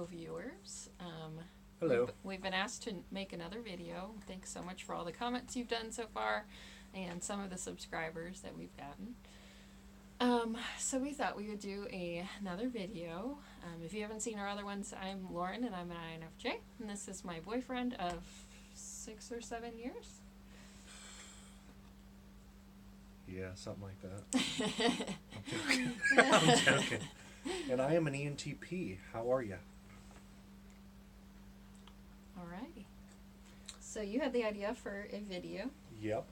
Hello, viewers. Hello. We've been asked to make another video. Thanks so much for all the comments you've done so far and some of the subscribers that we've gotten. So we thought we would do another video. If you haven't seen our other ones, I'm Lauren and I'm an INFJ, and this is my boyfriend of 6 or 7 years. Yeah, something like that. I'm joking. I'm joking. And I am an ENTP. How are you? Alrighty. So you had the idea for a video. Yep.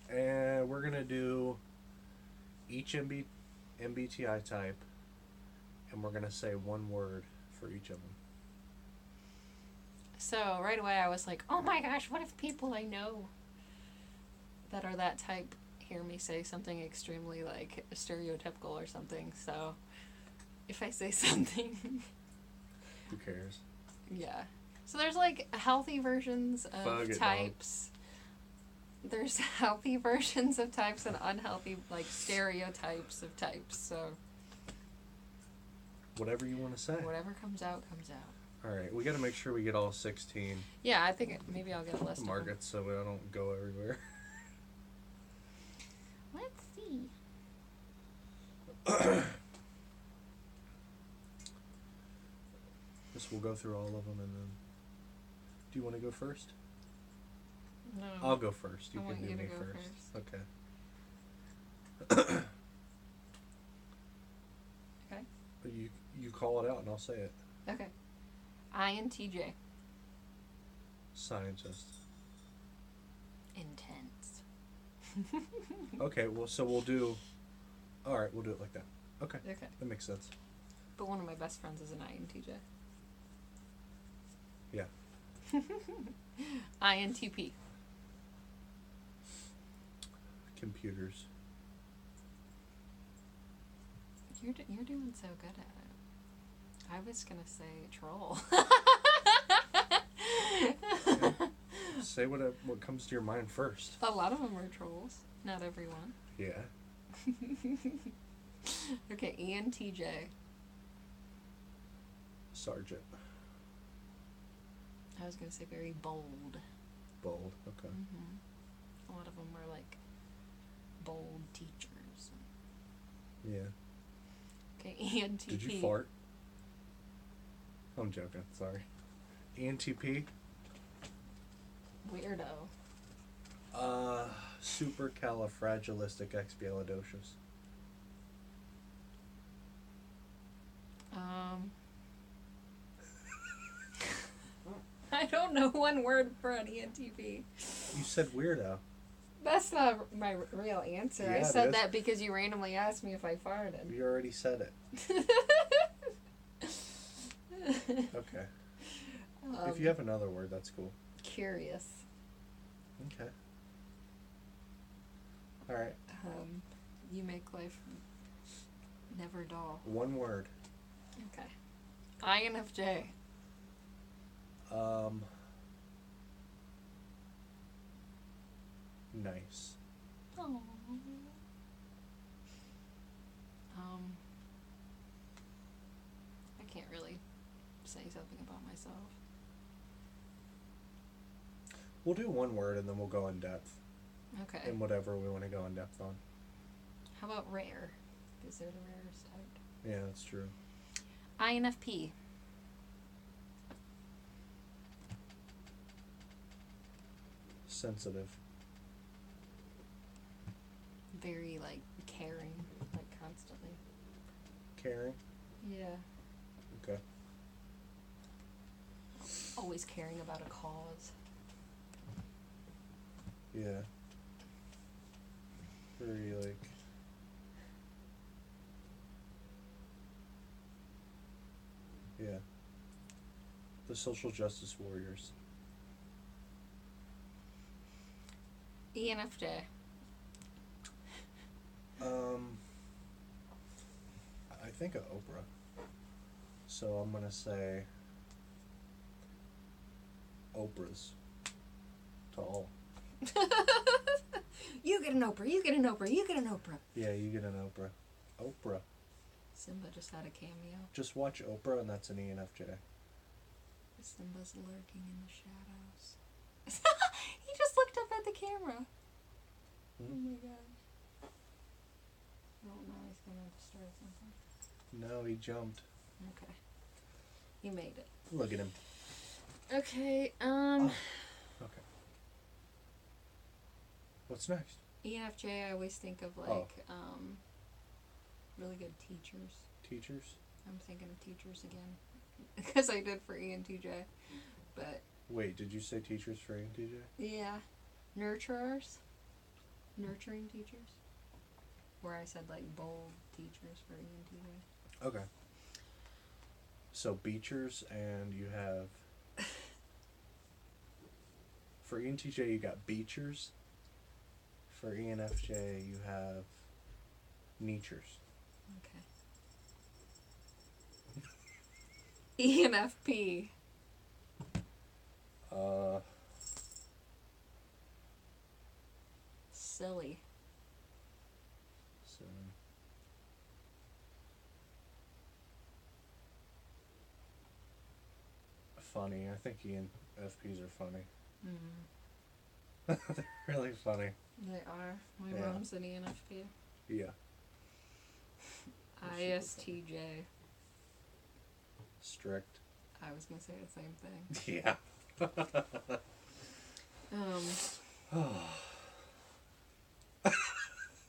And we're going to do each MBTI type, and we're going to say one word for each of them. So right away I was like, oh my gosh, what if people I know that are that type hear me say something extremely like stereotypical or something? So if I say something Who cares? Yeah. So there's like healthy versions of Fuck it, types. There's healthy versions of types and unhealthy like stereotypes of types. So Whatever you want to say. whatever comes out, comes out. All right, we got to make sure we get all 16 Yeah, I think maybe I'll get a list mark of them. it so I don't go everywhere. Let's see. Guess we'll go through all of them and then. Do you want to go first? No. I'll go first. You I can want do you to me go first. Okay. Okay. But you call it out and I'll say it. Okay. INTJ. Scientist. Intense. Okay, well, so we'll do. All right, we'll do it like that. Okay. Okay. That makes sense. But one of my best friends is an INTJ. Yeah. INTP. Computers. You're doing so good at it. I was gonna say troll. Say what comes to your mind first. A lot of them are trolls. Not everyone. Yeah. Okay, ENTJ. Sergeant. I was gonna say very bold. Bold. Okay. A lot of them are like bold teachers. Yeah. Okay, ENTP. Did you fart? I'm joking. Sorry. ENTP. Weirdo. Supercalifragilisticexpialidocious. I don't know one word for an ENTP. You said weirdo. That's not my real answer. Yeah, I it said is. that because you randomly asked me if I farted. You already said it. Okay. If you have another word, that's cool. Curious. Okay. All right. You make life never dull. One word. Okay. INFJ. Nice. Oh. I can't really say something about myself. We'll do one word and then we'll go in depth. Okay. In whatever we want to go in depth on. How about rare? Because they're the rarest type. Yeah, that's true. INFP. Sensitive. Very, like, caring, like, constantly. Caring. Yeah. Okay. Always caring about a cause. Yeah. Very like. Yeah. The social justice warriors. ENFJ. I think of Oprah. So I'm gonna say Oprah's to all. You get an Oprah, you get an Oprah, you get an Oprah. Yeah, you get an Oprah. Oprah. Simba just had a cameo. Just watch Oprah and that's an ENFJ. Simba's lurking in the shadows. He just looked up at the camera. Hmm? Oh my gosh. Oh, now he's gonna destroy something. No, he jumped. Okay. He made it. Look at him. Okay, Okay. What's next? ENFJ, I always think of like, really good teachers. Teachers? I'm thinking of teachers again. Because I did for ENTJ. But, Wait, did you say teachers for ENTJ? yeah. Nurturers. Nurturing teachers. Where I said like bold teachers for ENTJ. Okay. So beachers, and you have for ENTJ you got beachers. For ENFJ you have nichers. Okay. ENFP. Silly. So funny. I think ENFPs are funny. They're really funny. They are. My Yeah. mom's an ENFP. Yeah. ISTJ. Strict. I was gonna say the same thing. Yeah.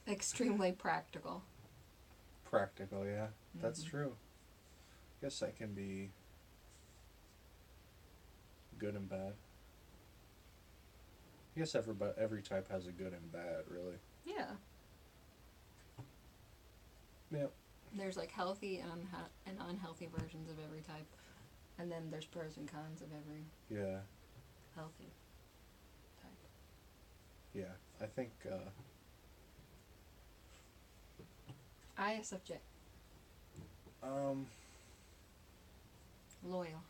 Extremely practical. Practical, yeah. That's Mhm. true. Guess that can be good and bad. I guess every type has a good and bad, really. Yeah. Yep. There's like healthy and unhealthy versions of every type, and then there's pros and cons of every Yeah. healthy type. Yeah. I think ISFJ. Loyal.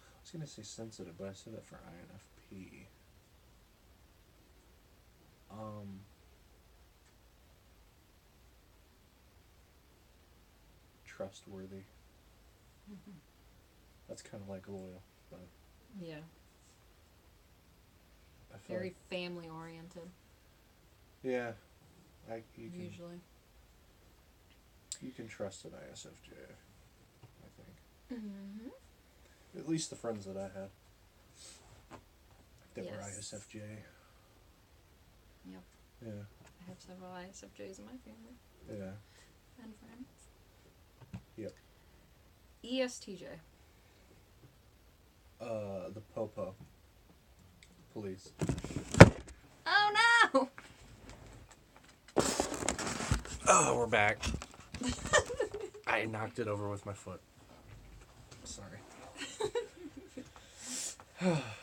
I was gonna say sensitive, but I said that for INFP. Trustworthy. Mm-hmm. That's kind of like loyal, but Yeah. I feel Very like, family oriented. yeah, Usually. you can trust an ISFJ. I think Mm-hmm. at least the friends that I had that were Yes. ISFJ. Yep. Yeah. I have several ISFJs in my family Yeah. and friends. Yep. ESTJ. The Popo. Police. Oh no! Oh, we're back. I knocked it over with my foot. Sorry.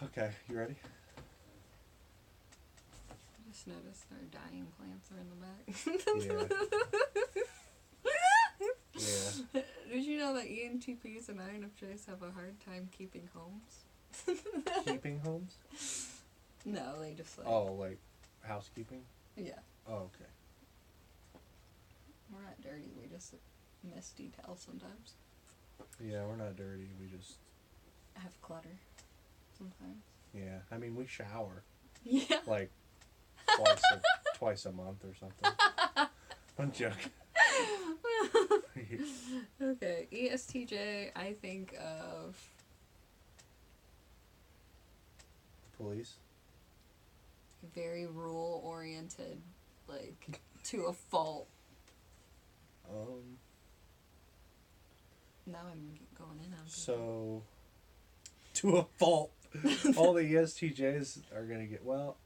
Okay, you ready? I just noticed our dying plants are in the back. Yeah. Did you know that ENTPs and INFJs have a hard time keeping homes? Keeping homes? No, they just like... Oh, like housekeeping? Yeah. Oh, okay. We're not dirty, we just miss details sometimes. Yeah, we're not dirty. We just... Have clutter sometimes. Yeah. I mean, we shower. Yeah. Like, twice a month or something. I'm joking. Okay, ESTJ, I think of... Police? very rule-oriented, like, to a fault. Now I'm going in on people. So, to a fault. All the ESTJs are going to get, well,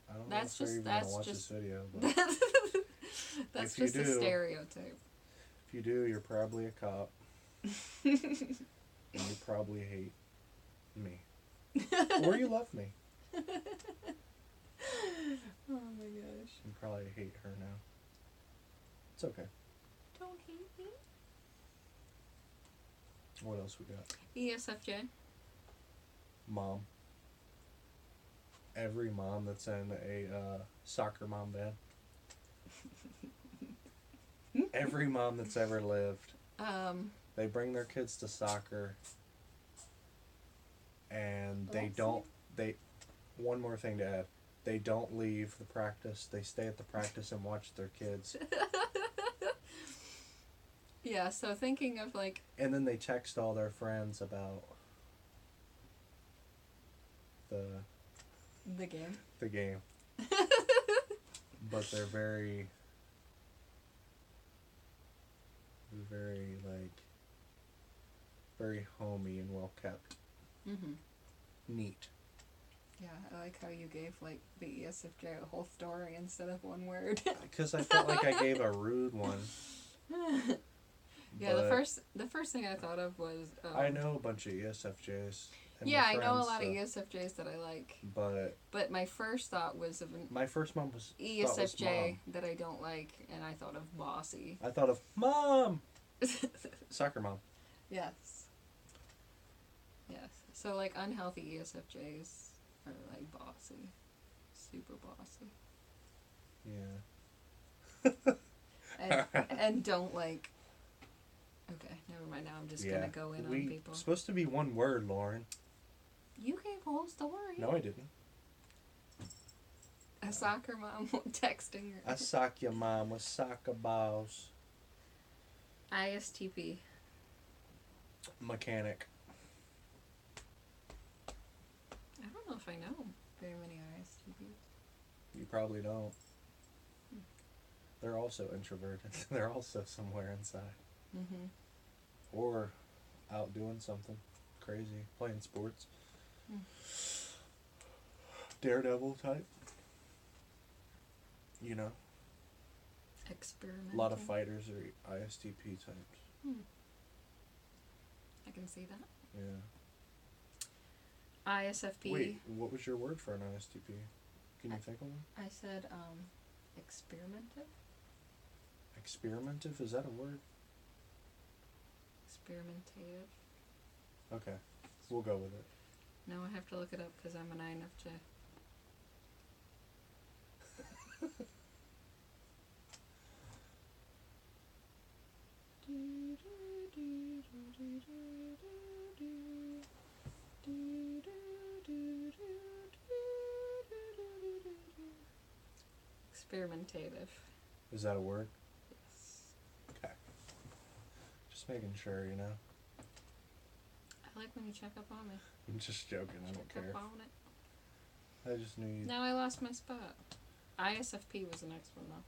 I don't know if they're even going to watch this video, but That's if you just a do- stereotype. if you do, you're probably a cop. And you probably hate me. Or you love me. Oh my gosh. You probably hate her now. It's okay. Don't hate me. What else we got? ESFJ. Mom. Every mom that's in a soccer mom band. Every mom that's ever lived. Um, They bring their kids to soccer, and they Let's don't. They. One more thing to add. They don't leave the practice. They stay at the practice and watch their kids. yeah, so thinking of like... And then they text all their friends about the game. the game. But they're very, like, very homey and well kept. Mm-hmm. Neat. Yeah, I like how you gave like the ESFJ a whole story instead of one word. Because I felt like I gave a rude one. Yeah, the first thing I thought of was... I know a bunch of ESFJs. And yeah, my I know a friends, lot of so- ESFJs that I like. But my first thought was of an my first mom was ESFJ mom. that I don't like, and I thought of bossy. I thought of mom. Soccer mom. Yes. Yes. So like unhealthy ESFJs are like bossy. Super bossy. Yeah. And don't like... Okay, never mind. Now I'm just gonna go in on people. It's supposed to be one word, Lauren. You gave a whole story. No, I didn't. A soccer mom texting her. I sock your mom with soccer balls. ISTP. Mechanic. I don't know if I know very many ISTPs. You probably don't. They're also introverted. They're also somewhere inside. Mm-hmm. Or out doing something crazy, playing sports. Daredevil type. You know, Experimental. a lot of fighters are ISTP types. I can see that. Yeah. ISFP. Wait, what was your word for an ISTP? Can you think of one? I said experimentative. Experimentative? Is that a word? Experimentative. Okay, we'll go with it. No, I have to look it up because I'm an INFJ. Experimentative. Is that a word? Yes. Okay. Just making sure, you know. I like when you check up on me. I'm just joking, I don't Check care. up on it. I just knew you. Now I lost my spot. ISFP was the next one though.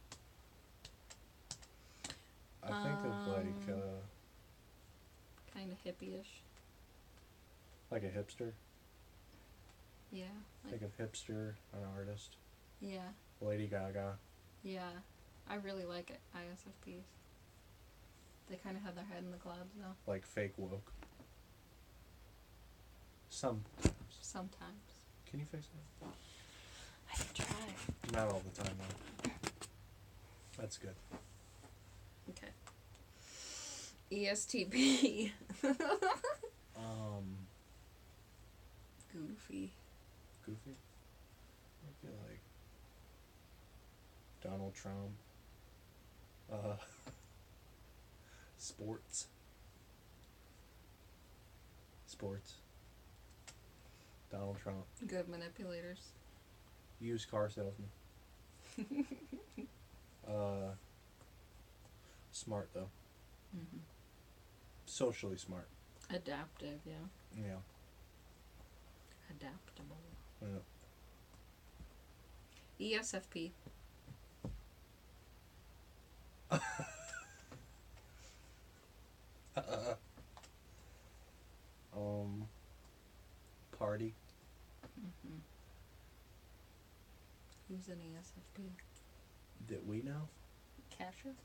I think of Kind of hippie-ish. like a hipster. Yeah. Think of hipster, an artist. Yeah. Lady Gaga. Yeah. I really like it. ISFPs. They kind of have their head in the clouds though. Like fake woke. Sometimes. Sometimes. Can you fix that? I can try. Not all the time though. That's good. Okay. ESTP. Goofy. Goofy? I feel like Donald Trump. Sports. Donald Trump. Good manipulators. Used car salesman. Smart though. Mm-hmm. Socially smart. Adaptive, yeah. Yeah. Adaptable. Yeah. ESFP. Party. Mm-hmm. Who's an ESFP? That we know? Kasha?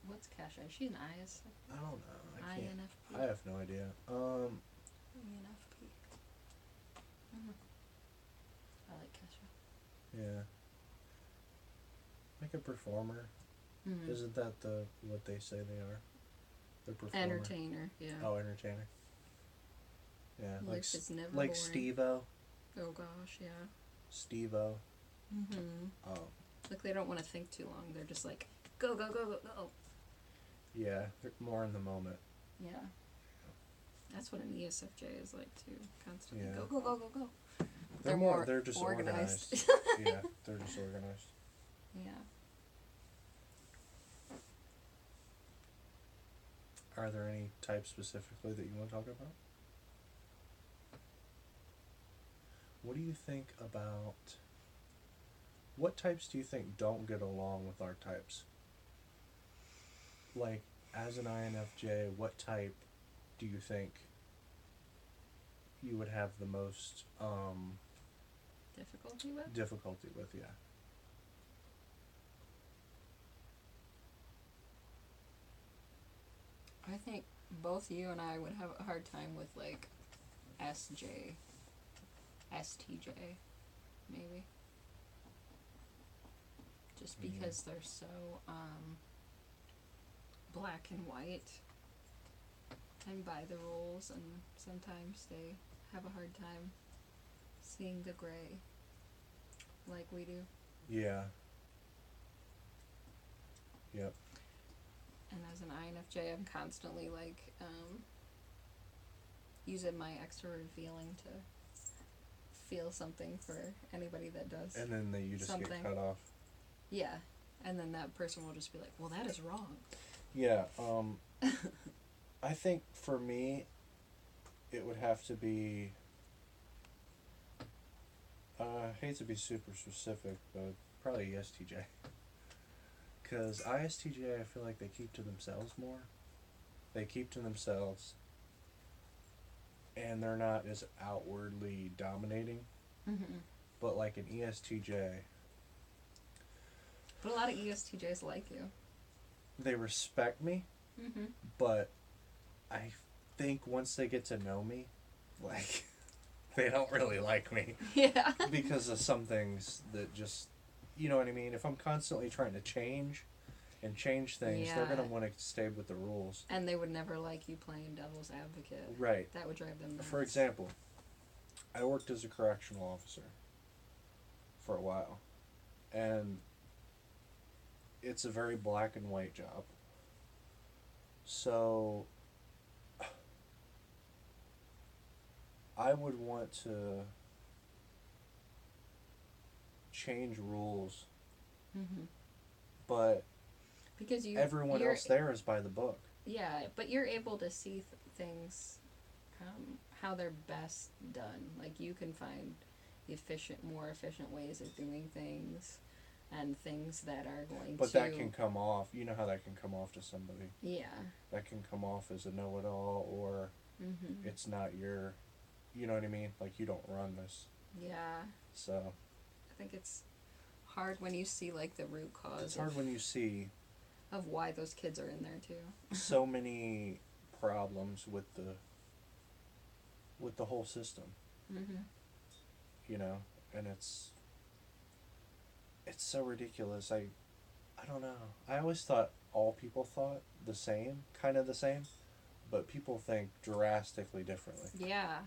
What's Kasha? Is she an ISFP? I don't know. I can't. INFP? I have no idea. ENFP. I like Kasha. Yeah. Like a performer. Mm-hmm. Isn't that what they say they are? They're performer. Entertainer, yeah. Oh, entertainer. Yeah, Life is never like boring. Steve-O. Oh gosh, yeah. Steve-O. Mm-hmm. Oh. Like they don't want to think too long. They're just like, go, go, go, go, go. Yeah, they're more in the moment. Yeah. That's what an ESFJ is like too. Constantly Yeah. go, go, go, go, go. They're just organized. Yeah, they're just organized. Yeah. Are there any types specifically that you want to talk about? What do you think about... What types do you think don't get along with our types? Like, as an INFJ, what type do you think you would have the most Difficulty with? yeah. I think both you and I would have a hard time with like SJ, STJ, maybe. Just because they're so black and white and by the rules, and sometimes they have a hard time seeing the gray like we do. Yeah. Yep. And as an INFJ, I'm constantly like using my extrovert feeling to feel something for anybody that does. And then you just something. get cut off. Yeah, and then that person will just be like, "Well, that is wrong." Yeah. I think for me, it would have to be. I hate to be super specific, but probably ESTJ. Because ISTJ, I feel like they keep to themselves more. They keep to themselves. And they're not as outwardly dominating. Mm-hmm. But like an ESTJ... But a lot of ESTJs like you. They respect me. Mm-hmm. But I think once they get to know me, like... they don't really like me. Yeah. Because of some things that just... You know what I mean? If I'm constantly trying to change things, they're going to want to stay with the rules. And they would never like you playing devil's advocate. Right. That would drive them nuts. For example, I worked as a correctional officer for a while. And it's a very black and white job. So I would want to change rules, but because everyone else there is by the book. Yeah, but you're able to see things how they're best done. Like you can find more efficient ways of doing things, and things that are going but to... that can come off. You know how that can come off to somebody. Yeah. That can come off as a know-it-all, or it's not your... You know what I mean? Like, you don't run this. Yeah. So... I think it's hard when you see, like, the root cause. It's hard when you see... of why those kids are in there, too. So many problems with the whole system. You know? And it's so ridiculous. I don't know. I always thought all people thought the same, kind of the same, but people think drastically differently. Yeah.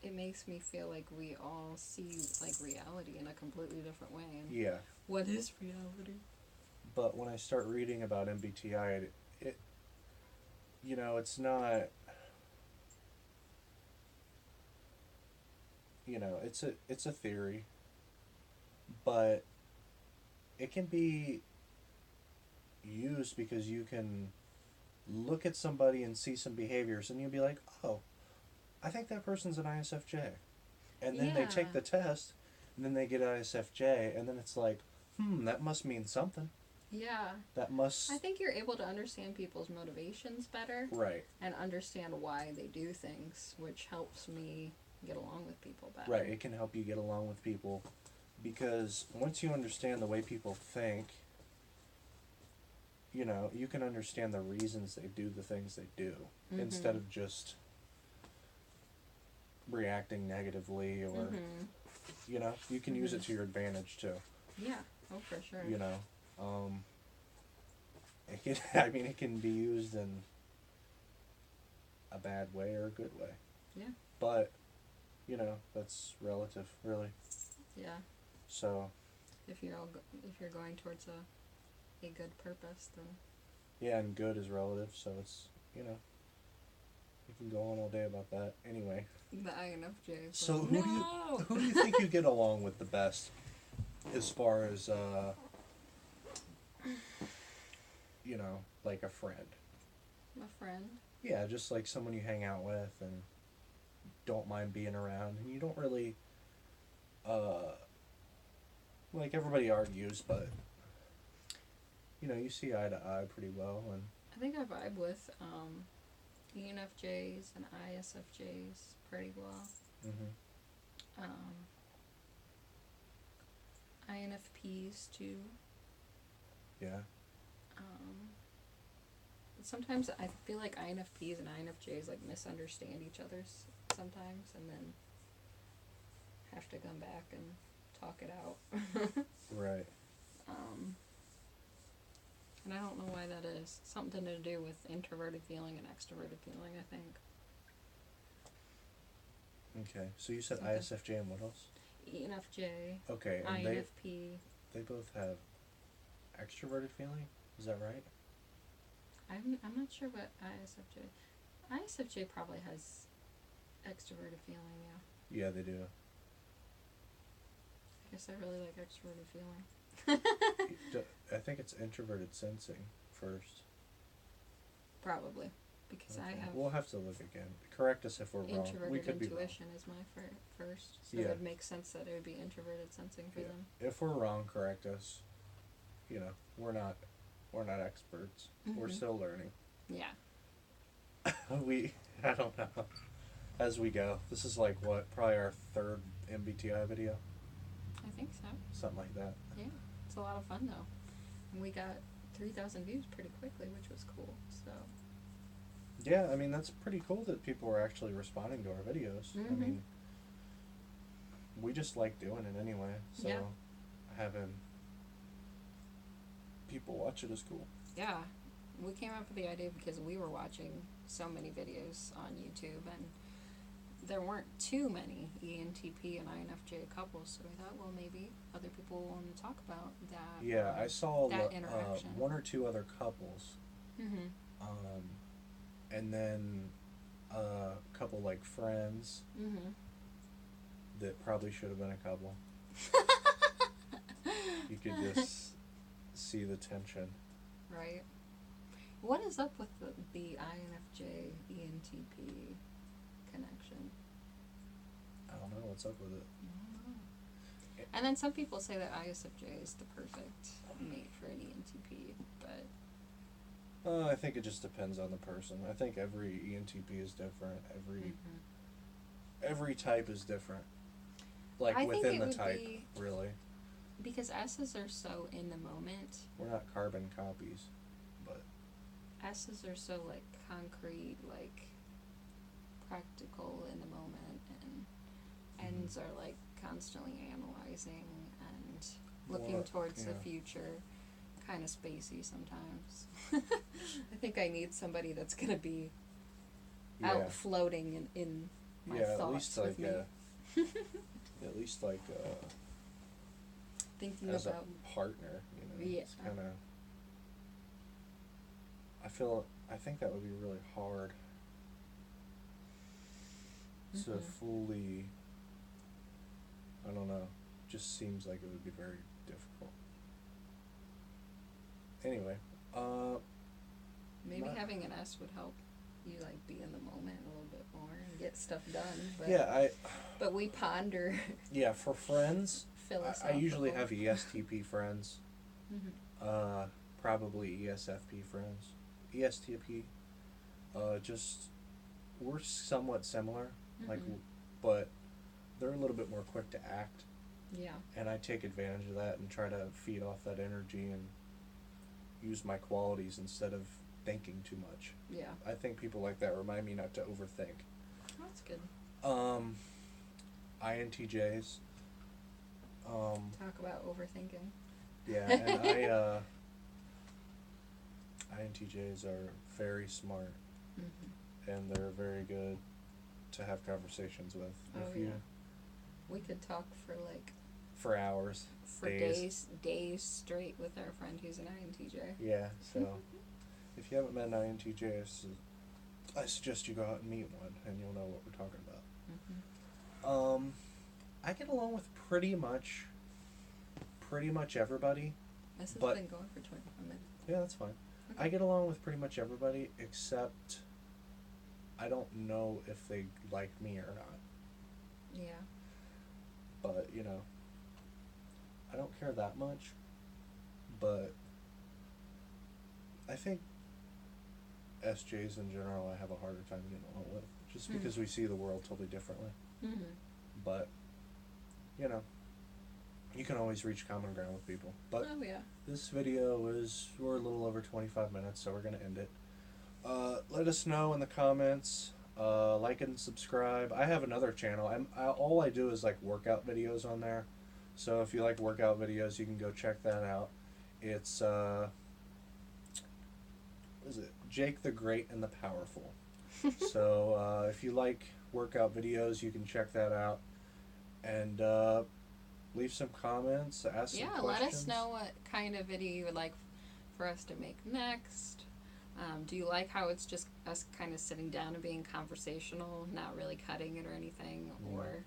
It makes me feel like we all see, like, reality in a completely different way. And Yeah. what is reality? But when I start reading about MBTI, it you know, it's not... You know, it's a theory, but it can be used because you can look at somebody and see some behaviors and you'll be like, oh, I think that person's an ISFJ. And then they take the test and then they get ISFJ and then it's like, that must mean something. Yeah. That must... I think you're able to understand people's motivations better. Right. And understand why they do things, which helps me get along with people better. Right, it can help you get along with people because once you understand the way people think, you know, you can understand the reasons they do the things they do instead of just reacting negatively or, you know, you can use it to your advantage too. Yeah, oh for sure. You know, it can be used in a bad way or a good way. Yeah. But, you know, that's relative, really. Yeah. So. If you're going towards a a good purpose, then Yeah, and good is relative, so it's, you know, we can go on all day about that. Anyway. the INFJ. So Like, no! who do you think you get along with the best as far as you know, like a friend? A friend? Yeah, just like someone you hang out with and don't mind being around, and you don't really like everybody argues, but you know, you see eye to eye pretty well. And I think I vibe with ENFJs and ISFJs pretty well. INFPs too. Yeah. Sometimes I feel like INFPs and INFJs like misunderstand each other sometimes, and then have to come back and talk it out. Right. And I don't know why that is. Something to do with introverted feeling and extroverted feeling, I think. Okay, so you said Something. ISFJ and what else? ENFJ, Okay, and INFP. they both have extroverted feeling. Is that right? I'm not sure what ISFJ probably has extroverted feeling, yeah. Yeah, they do. I guess I really like extroverted feeling. I think it's introverted sensing first. Probably. Because Okay. I have We'll have to look again. Correct us if we're wrong. We introverted could be wrong. intuition is my first. So Yeah. it would make sense that it would be introverted sensing for Yeah. them. If we're wrong, correct us. You know, we're not experts. We're Mhm. still learning. Yeah. I don't know. As we go. This is like what, probably our third MBTI video? I think so. Something like that. Yeah. It's a lot of fun though. And we got 3,000 views pretty quickly, which was cool. So Yeah, I mean, that's pretty cool that people are actually responding to our videos. I Mhm. mean, we just like doing it anyway, so Yeah. having people watch it is cool. yeah. We came up with the idea because we were watching so many videos on YouTube, and there weren't too many ENTP and INFJ couples, so we thought, well, maybe other people will want to talk about that. Yeah, I saw that interaction. one or two other couples, Mhm. and then a couple like friends Mhm. that probably should have been a couple. You could just see the tension. Right. What is up with the INFJ ENTP connection? I don't know what's up with it. And then some people say that ISFJ is the perfect mate for an ENTP, but I think it just depends on the person. I think every ENTP is different. Every type is different. Like I think within it the would type, be- really. because S's are so in the moment. We're not carbon copies, but S's are so like concrete, like practical in the moment, and N's are like constantly analyzing and looking Well, towards the yeah. future, kind of spacey sometimes. I think I need somebody that's gonna be yeah, out floating in my yeah. At thoughts least with like me, at least like thinking as about a partner, you know. Yeah. It's kind of. I think that would be really hard to Mhm. fully. I don't know. Just seems like it would be very difficult. Anyway, maybe my- having an S would help you like be in the moment a little bit more and get stuff done. But yeah, but we ponder yeah, for friends, I philosophical. usually have ESTP friends, Mhm. probably ESFP friends. ESTP, just, we're somewhat similar, like, Mhm. but they're a little bit more quick to act, Yeah. and I take advantage of that and try to feed off that energy and use my qualities instead of thinking too much. Yeah. I think people like that remind me not to overthink. That's good. INTJs. Talk about overthinking. Yeah, and INTJs are very smart, Mhm. and they're very good to have conversations with. Oh, If you, yeah. We could talk for like for hours. For days straight with our friend who's an INTJ. Yeah, so if you haven't met an INTJ, I suggest you go out and meet one, and you'll know what we're talking about. Mm-hmm. I get along with pretty much everybody. This has but, been going for 25 minutes. Yeah, that's fine. Okay. I get along with pretty much everybody, except I don't know if they like me or not. Yeah. But, you know, I don't care that much. But I think SJs in general I have a harder time getting along with, just because we see the world totally differently. Mm-hmm. But, you know, you can always reach common ground with people. But oh, yeah. this video we're a little over 25 minutes, so we're going to end it. Let us know in the comments. Like and subscribe. I have another channel. All I do is like workout videos on there. So if you like workout videos, you can go check that out. It's what is it? Jake the Great and the Powerful. So if you like workout videos, you can check that out. And leave some comments, ask some questions. Let us know what kind of video you would like for us to make next. Do you like how it's just us kind of sitting down and being conversational, not really cutting it or anything? Yeah. Or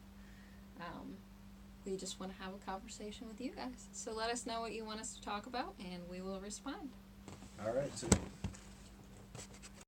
we just want to have a conversation with you guys. So let us know what you want us to talk about, and we will respond. All right. So